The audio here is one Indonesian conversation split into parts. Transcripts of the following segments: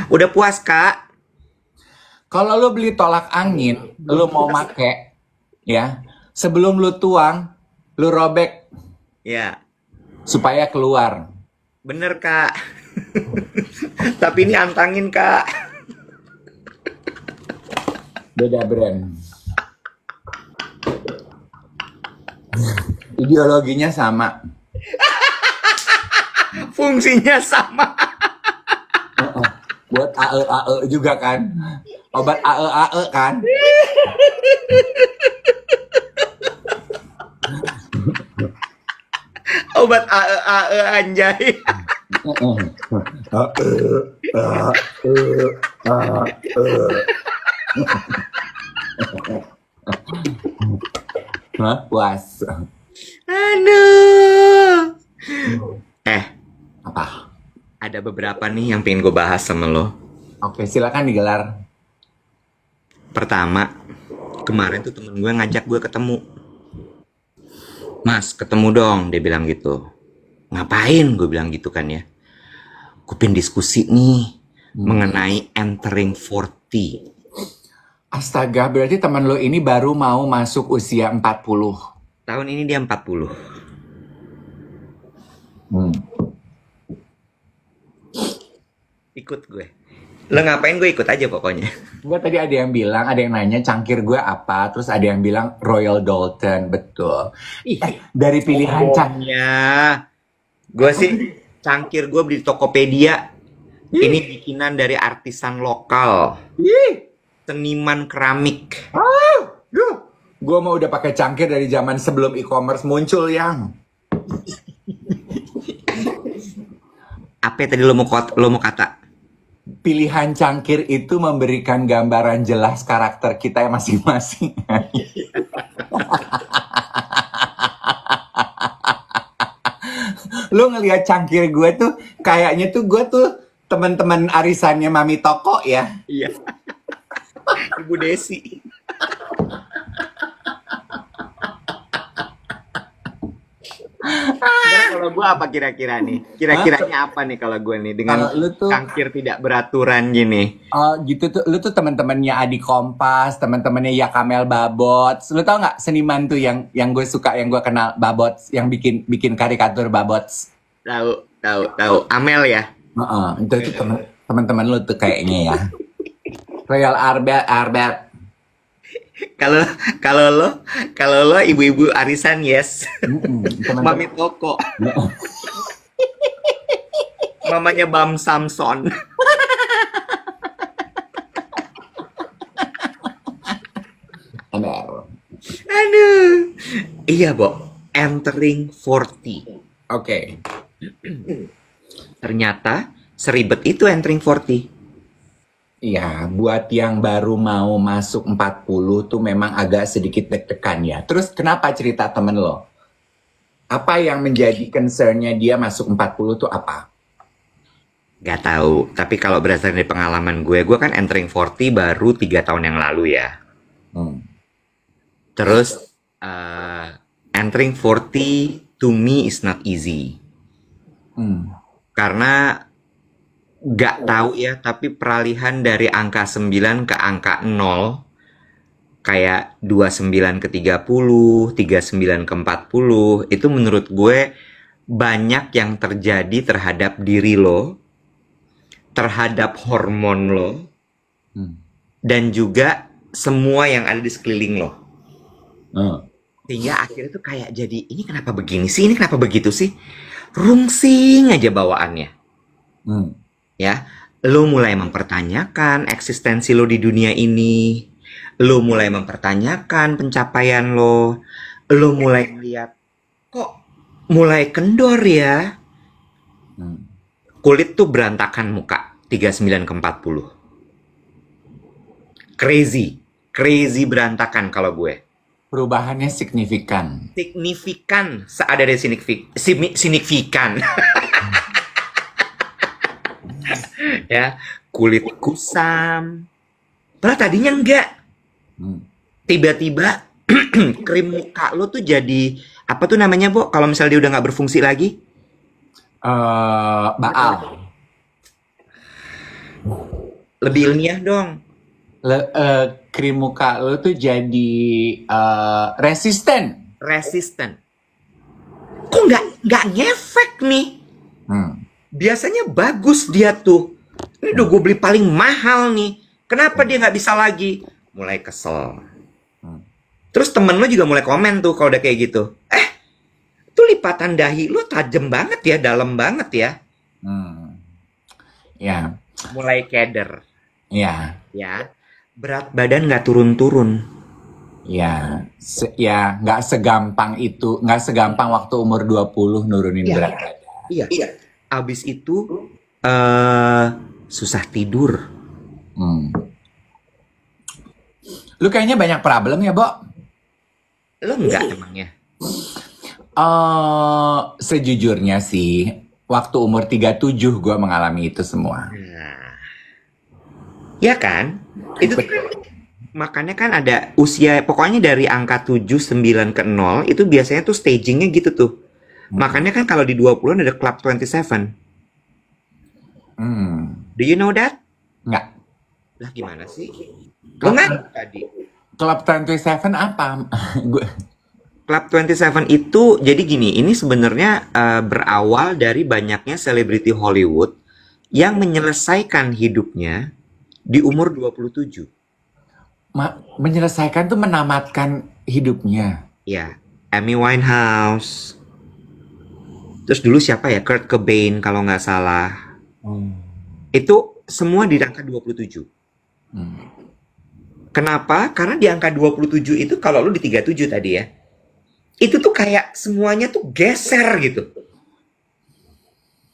Udah puas, Kak? Kalau lu beli tolak angin, lu mau make, ya, sebelum lu tuang, lu robek Ya, supaya keluar. bener, Kak. Tapi ini antangin, Kak. Beda brand. Ideologinya sama. Fungsinya sama. Heeh. Buat AE juga kan. Obat AE kan. Obat AE anjay. Heeh. Hah? Puas. Aduh. Eh, Apa? ada beberapa nih yang pengen gue bahas sama lo. Oke, silakan digelar. Pertama, kemarin tuh temen gue ngajak gue ketemu. Mas, ketemu dong, dia bilang gitu. Ngapain? Gue bilang gitu kan ya. Gue pengen diskusi nih mengenai entering 40. Astaga, berarti teman lo ini baru mau masuk usia 40. Tahun ini dia 40. Hmm. Ikut gue. Lo ngapain gue ikut aja pokoknya. Gue tadi ada yang bilang, ada yang nanya cangkir gue apa, terus ada yang bilang Royal Doulton, betul. Dari pilihan Ya, gue sih cangkir gue beli di Tokopedia. Ini bikinan dari artisan lokal, seniman keramik. Gue mau udah pakai cangkir dari zaman sebelum e-commerce muncul yang. Apa tadi lo mau kata? Pilihan cangkir itu memberikan gambaran jelas karakter kita yang masing-masing. Lo ngelihat cangkir gue tuh kayaknya tuh gue tuh teman-teman arisannya Mami Toko ya. Iya. Ibu Desi. Kalau gue apa kira-kira nih? Kira-kiranya apa nih kalau gue nih dengan Kalau lu tuh cangkir tidak beraturan gini? gitu tuh, lu tuh teman-temannya Adi Kompas, teman-temannya Yakamel Babots. Lu tau nggak seniman tuh yang gue suka, yang gue kenal, Babots, yang bikin karikatur Babots. Tahu. Amel ya. Itu teman-teman lu tuh kayaknya ya. Royal Albert. Kalau kalau lo ibu-ibu arisan yes. Teman-teman. Mami Toko. Mamanya Bam Samson. Aduh. Iya, Bo. Entering 40. Oke. Ternyata seribet itu entering 40. Iya, buat yang baru mau masuk 40 tuh memang agak sedikit deg-degan ya. Terus kenapa cerita temen lo? Apa yang menjadi concernnya dia masuk 40 tuh apa? Gak tahu, tapi kalau berdasarkan dari pengalaman gue kan entering 40 baru 3 tahun yang lalu ya. Terus entering 40 to me is not easy. Karena gak tahu ya, tapi peralihan dari angka 9 ke angka 0 kayak 29 ke 30, 39 ke 40 itu menurut gue banyak yang terjadi terhadap diri lo, terhadap hormon lo, dan juga semua yang ada di sekeliling lo. Sehingga akhirnya tuh kayak jadi, ini kenapa begini sih, ini kenapa begitu sih, rungsing aja bawaannya. Ya, lo mulai mempertanyakan eksistensi lo di dunia ini, lo mulai mempertanyakan pencapaian lo mulai melihat kok mulai kendor ya, kulit tuh berantakan muka 39 ke 40, crazy berantakan kalau gue. Perubahannya signifikan. Seada dari signifikan. Ya, kulit kusam. Padahal tadinya enggak. Tiba-tiba krim muka lo tuh jadi apa tuh namanya, Bo? Kalau misalnya dia udah nggak berfungsi lagi? Baal. Lebih ilmiah dong. Krim muka lo tuh jadi resisten. Resisten. Kok nggak ngefek nih? Biasanya bagus dia tuh. Ini udah gue beli paling mahal nih. Kenapa dia nggak bisa lagi? Mulai kesel. Terus temen lo juga mulai komen tuh kalau udah kayak gitu. Tuh lipatan dahi lo tajam banget ya, dalam banget ya. Ya, Mulai keder. ya, Ya. Berat badan nggak turun-turun. ya, nggak segampang itu, nggak segampang waktu umur 20 nurunin berat badan. Iya. Abis itu susah tidur. Lu kayaknya banyak problem ya, Bo? Lo enggak emangnya? Sejujurnya sih, waktu umur 37 gue mengalami itu semua. Nah, ya kan? Itu kan, makanya kan ada usia, pokoknya dari angka 7, 9 ke 0, itu biasanya tuh stagingnya gitu tuh. Makanya kan kalau di 20-an ada Club 27. Do you know that? Nggak. Lah gimana sih? Lo nggak tadi? Club 27 apa? Club 27 itu jadi gini, ini sebenarnya berawal dari banyaknya selebriti Hollywood yang menyelesaikan hidupnya di umur 27. Menyelesaikan tuh menamatkan hidupnya. Ya, Amy Winehouse. Terus dulu siapa ya? Kurt Cobain kalau nggak salah. Itu semua di angka 27. Kenapa? Karena di angka 27 itu kalau lu di 37 tadi ya, itu tuh kayak semuanya tuh geser gitu.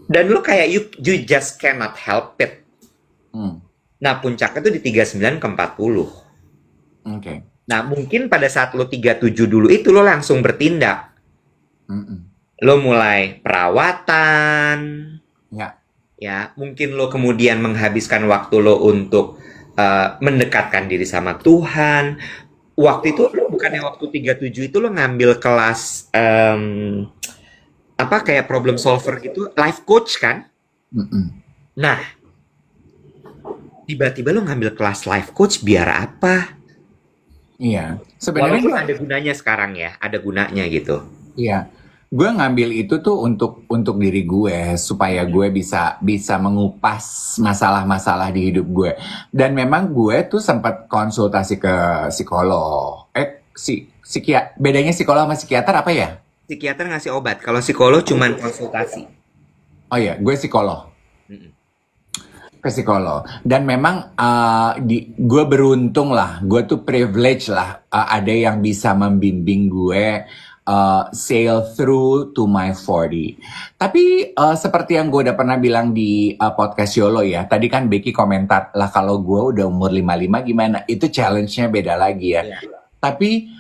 Dan lu kayak you just cannot help it. Nah, puncaknya tuh di 39 ke 40. Oke. Nah, mungkin pada saat lu 37 dulu itu lo langsung bertindak. Lo mulai perawatan. Ya, mungkin lo kemudian menghabiskan waktu lo untuk mendekatkan diri sama Tuhan. Waktu itu lo bukannya waktu 37 itu lo ngambil kelas apa kayak problem solver gitu, life coach kan? Nah, tiba-tiba lo ngambil kelas life coach biar apa? Iya, sebenarnya Walaupun ada gunanya sekarang ya, ada gunanya gitu. Iya, gue ngambil itu tuh untuk diri gue supaya gue bisa mengupas masalah-masalah di hidup gue. Dan memang gue tuh sempat konsultasi ke psikolog. Bedanya psikolog sama psikiater apa ya? Psikiater ngasih obat, kalau psikolog cuman konsultasi. Oh iya, gue psikolog. Ke psikolog. Dan memang gue beruntung lah, gue tuh privilege lah, ada yang bisa membimbing gue sail through to my 40. Tapi seperti yang gue udah pernah bilang di podcast Yolo ya, tadi kan Becky komentar lah kalau gue udah umur 55 gimana, itu challenge-nya beda lagi ya. Tapi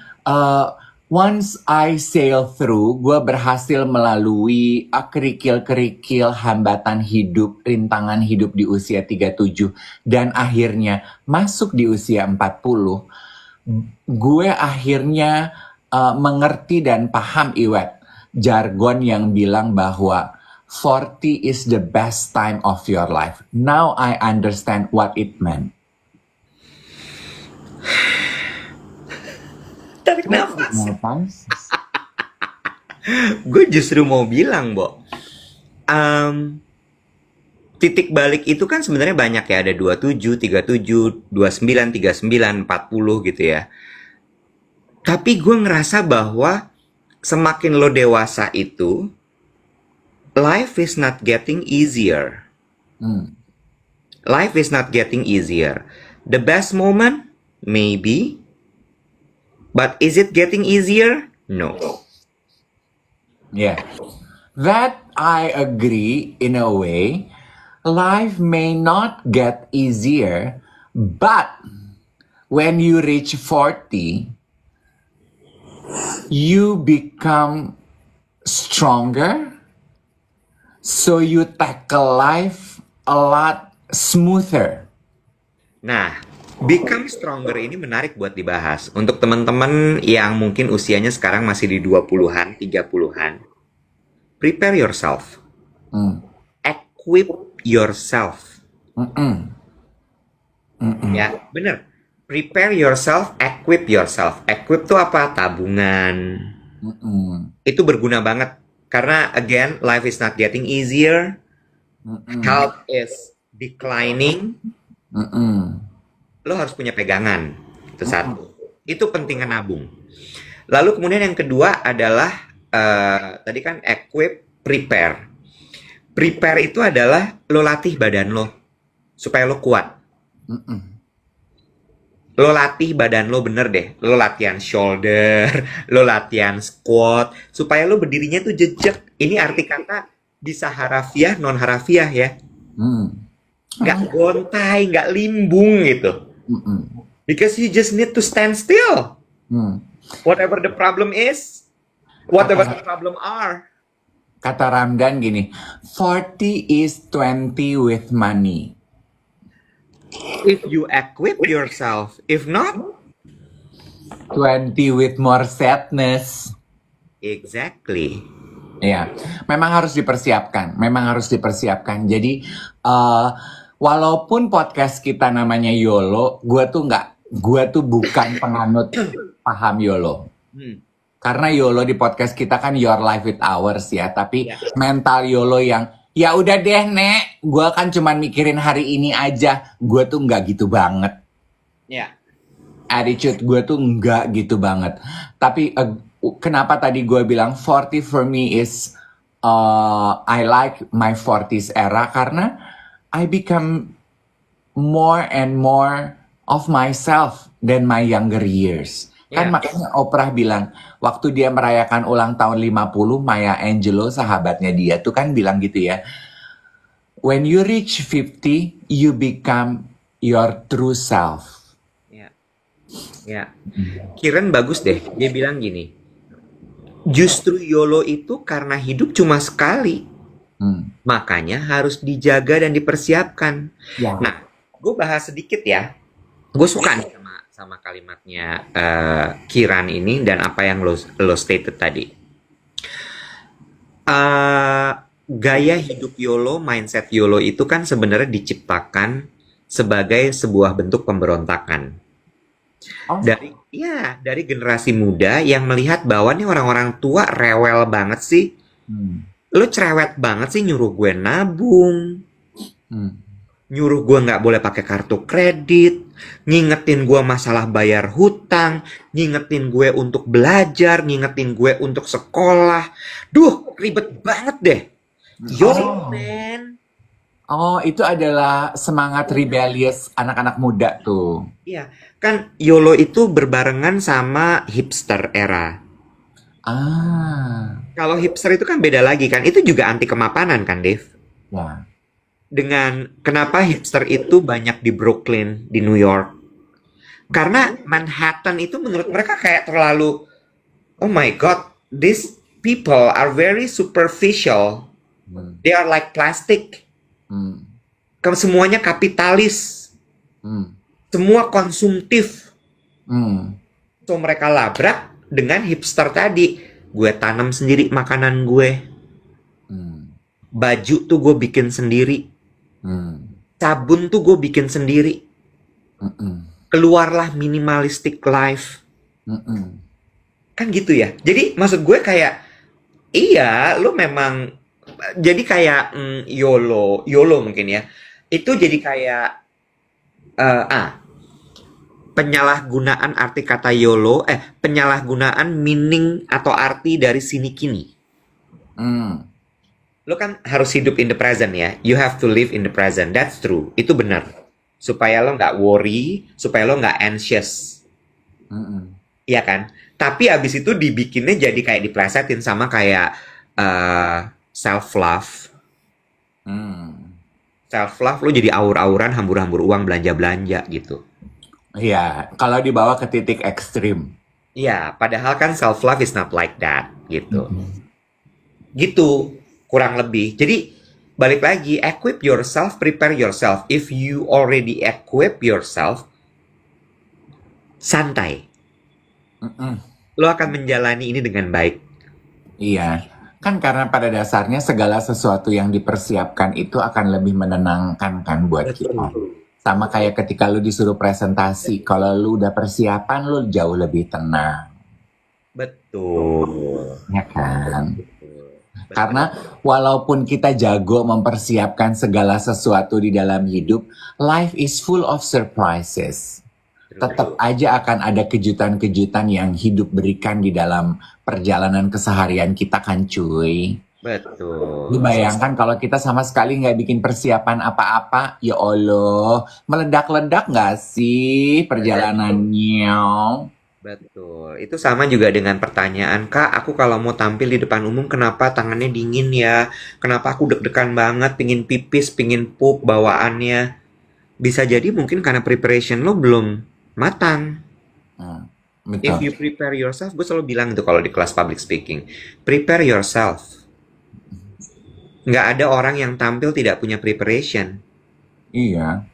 once I sail through, gue berhasil melalui kerikil-kerikil hambatan hidup, rintangan hidup di usia 37, dan akhirnya masuk di usia 40, gue akhirnya mengerti dan paham Iwet, jargon yang bilang bahwa 40 is the best time of your life. Now I understand what it meant. Tarik nafas. Gue justru mau bilang, Bo. Titik balik itu kan sebenarnya banyak ya. Ada 27, 37, 29, 39, 40 gitu ya. Tapi gue ngerasa bahwa semakin lo dewasa itu, life is not getting easier. Life is not getting easier. The best moment, maybe. But is it getting easier? No. Yeah. That I agree in a way. Life may not get easier, but when you reach 40, you become stronger, so you tackle life a lot smoother. Nah, become stronger ini menarik buat dibahas. Untuk teman-teman yang mungkin usianya sekarang masih di 20-an, 30-an. Prepare yourself. Equip yourself. Ya, bener. Prepare yourself, equip yourself. Equip tuh apa? Tabungan. Mm-mm. Itu berguna banget. Karena again, life is not getting easier. Mm-mm. Health is declining. Mm-mm. Lo harus punya pegangan. Itu satu. Itu pentingnya nabung. Lalu kemudian yang kedua adalah tadi kan equip, prepare. Prepare itu adalah lo latih badan lo supaya lo kuat. Mm-mm. Lo latih badan lo bener deh. Lo latihan shoulder, lo latihan squat supaya lo berdirinya tuh jejak. Ini arti kata bisa harafiah, non harafiah ya. Mm. Nggak gontai, nggak limbung gitu. Mm-mm. Because you just need to stand still. Mm. Whatever the problem is, whatever the problem are. Kata Ramdan gini, 40 is 20 with money. If you equip yourself, if not, 20 with more sadness. exactly. Ya, memang harus dipersiapkan. Memang harus dipersiapkan. Jadi, walaupun podcast kita namanya YOLO, gue tuh bukan penganut paham YOLO. Karena YOLO di podcast kita kan Your Life with Ours ya. Tapi mental YOLO yang, ya udah deh Nek, gue kan cuman mikirin hari ini aja. Gue tuh nggak gitu banget. Ya. Attitude gue tuh nggak gitu banget. Tapi kenapa tadi gue bilang 40 for me is I like my 40s era karena I become more and more of myself than my younger years. Kan makanya Oprah bilang waktu dia merayakan ulang tahun 50, Maya Angelou sahabatnya dia tuh kan bilang gitu ya. When you reach 50, you become your true self. Ya. Kiran bagus deh. Dia bilang gini. Justru YOLO itu karena hidup cuma sekali. Makanya harus dijaga dan dipersiapkan. Ya. Nah, gue bahas sedikit ya. Gue suka nih sama kalimatnya Kiran ini dan apa yang lo stated tadi. Gaya hidup YOLO, mindset YOLO itu kan sebenarnya diciptakan sebagai sebuah bentuk pemberontakan. Dari generasi muda yang melihat bahwa nih orang-orang tua rewel banget sih. Lo cerewet banget sih nyuruh gue nabung. Nyuruh gue nggak boleh pakai kartu kredit, ngingetin gue masalah bayar hutang, ngingetin gue untuk belajar, ngingetin gue untuk sekolah. Duh, ribet banget deh. YOLO, man. Oh, itu adalah semangat rebellious anak-anak muda tuh. Iya, kan YOLO itu berbarengan sama hipster era. Kalau hipster itu kan beda lagi kan, itu juga anti kemapanan kan, Dave? Ya. Dengan kenapa hipster itu banyak di Brooklyn, di New York? Karena Manhattan itu menurut mereka kayak terlalu, oh my god, these people are very superficial. They are like plastic. Semuanya kapitalis. Semua konsumtif. So mereka labrak dengan hipster tadi. Gue tanam sendiri makanan gue. Baju tuh gue bikin sendiri. Sabun tuh gue bikin sendiri. Keluarlah minimalistic life. Kan gitu ya. Jadi maksud gue kayak, iya lu memang jadi kayak YOLO mungkin ya. Itu jadi kayak penyalahgunaan arti kata YOLO, penyalahgunaan meaning atau arti dari sini kini. Lo kan harus hidup in the present ya. You have to live in the present. That's true. Itu benar. Supaya lo nggak worry, supaya lo nggak anxious. Iya kan? Tapi abis itu dibikinnya jadi kayak diplesetin sama kayak self-love. Self-love lo jadi aur-auran, hambur-hambur uang, belanja-belanja gitu. Iya, kalau dibawa ke titik ekstrim. Iya, padahal kan self-love is not like that gitu. Gitu, kurang lebih. Jadi, balik lagi, equip yourself, prepare yourself. If you already equip yourself, santai. Lo akan menjalani ini dengan baik. Iya, kan karena pada dasarnya segala sesuatu yang dipersiapkan itu akan lebih menenangkan kan buat kita. Sama kayak ketika lu disuruh presentasi, kalau lu udah persiapan, lu jauh lebih tenang, Betul. ya kan? Betul. Karena walaupun kita jago mempersiapkan segala sesuatu di dalam hidup, life is full of surprises. Tetap aja akan ada kejutan-kejutan yang hidup berikan di dalam perjalanan keseharian kita kan cuy. Betul. Lu bayangkan kalau kita sama sekali nggak bikin persiapan apa-apa, ya Allah, meledak-ledak nggak sih perjalanannya? Betul. Itu sama juga dengan pertanyaan, Kak, aku kalau mau tampil di depan umum, kenapa tangannya dingin ya? Kenapa aku deg-degan banget, pingin pipis, pingin pup bawaannya? Bisa jadi mungkin karena preparation lo belum matang. Hmm, If betul. you prepare yourself, gue selalu bilang itu kalau di kelas public speaking. Prepare yourself. Nggak ada orang yang tampil tidak punya preparation. Iya.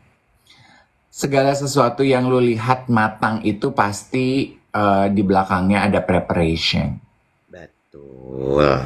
Segala sesuatu yang lu lihat matang itu pasti di belakangnya ada preparation. Betul.